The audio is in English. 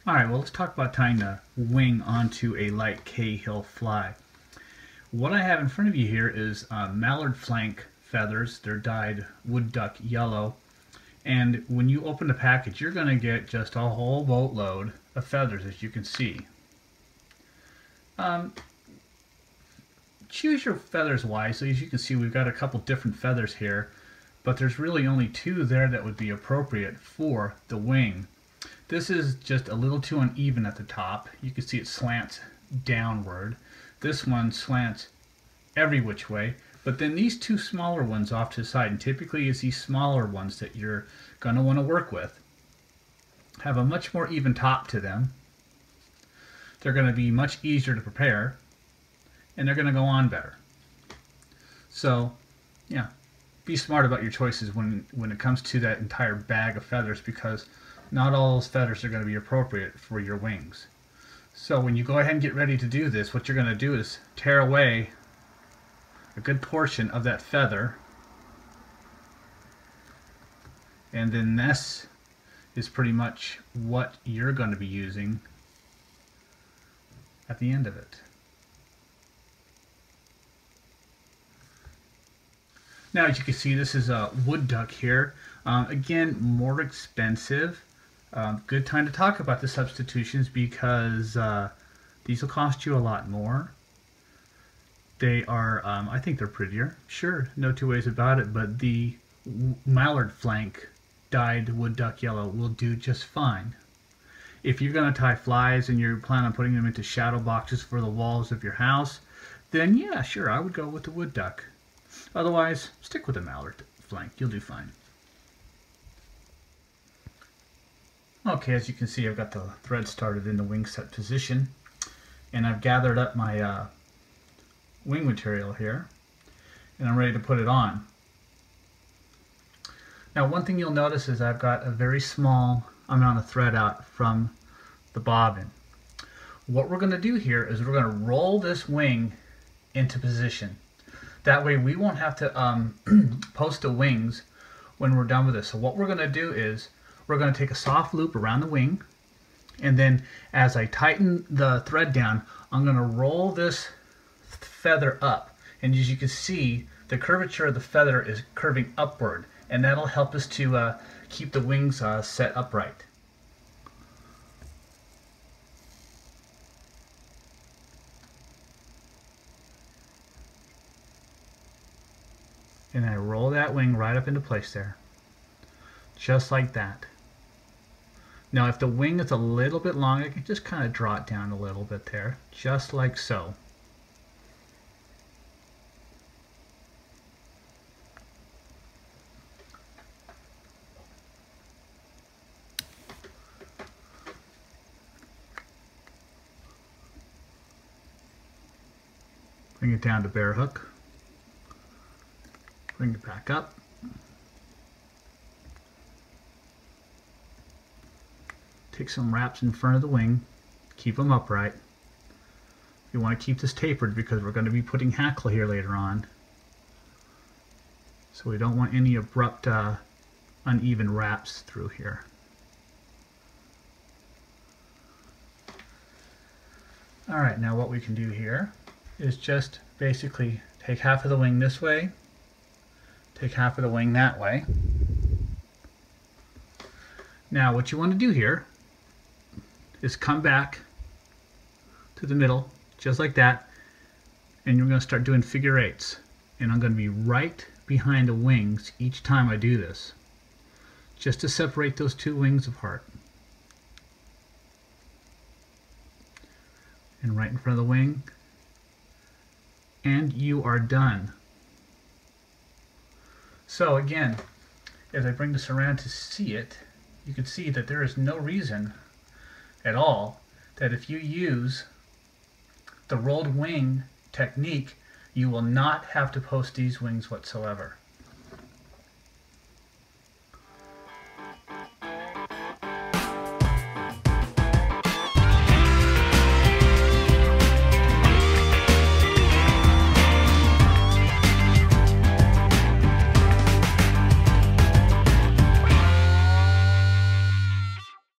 Alright, well, let's talk about tying the wing onto a Light Cahill fly. What I have in front of you here is mallard flank feathers. They're dyed wood duck yellow. And when you open the package, you're going to get just a whole boatload of feathers, as you can see. Choose your feathers wisely. As you can see, we've got a couple different feathers here, but there's really only two there that would be appropriate for the wing. This is just a little too uneven at the top. You can see it slants downward. This one slants every which way. But then these two smaller ones off to the side, and typically it's these smaller ones that you're going to want to work with, have a much more even top to them. They're going to be much easier to prepare, and they're going to go on better. So, yeah, be smart about your choices when it comes to that entire bag of feathers, because not all those feathers are going to be appropriate for your wings. So when you go ahead and get ready to do this, what you're going to do is tear away a good portion of that feather, and then this is pretty much what you're going to be using at the end of it. Now, as you can see, this is a wood duck here. Again, more expensive. Good time to talk about the substitutions, because these will cost you a lot more. They are, I think they're prettier. Sure, no two ways about it, but the mallard flank dyed wood duck yellow will do just fine. If you're going to tie flies and you plan on putting them into shadow boxes for the walls of your house, then yeah, sure, I would go with the wood duck. Otherwise, stick with the mallard flank. You'll do fine. Okay, as you can see, I've got the thread started in the wing set position, and I've gathered up my wing material here, and I'm ready to put it on. Now, one thing you'll notice is I've got a very small amount of thread out from the bobbin. What we're going to do here is we're going to roll this wing into position. That way we won't have to post the wings when we're done with this. So what we're going to do is we're going to take a soft loop around the wing, and then as I tighten the thread down, I'm going to roll this feather up, and as you can see, the curvature of the feather is curving upward, and that'll help us to keep the wings set upright. And I roll that wing right up into place there, just like that. Now, if the wing is a little bit long, I can just kind of draw it down a little bit there, just like so. Bring it down to bare hook. Bring it back up. Take some wraps in front of the wing. Keep them upright. You want to keep this tapered because we're going to be putting hackle here later on. So we don't want any abrupt, uneven wraps through here. Alright, now what we can do here is just basically take half of the wing this way, take half of the wing that way. Now what you want to do here is come back to the middle, just like that, and you're going to start doing figure eights. And I'm going to be right behind the wings each time I do this, just to separate those two wings apart. And right in front of the wing, and you are done. So again, as I bring this around to see it, you can see that there is no reason at all that if you use the rolled wing technique, you will not have to post these wings whatsoever.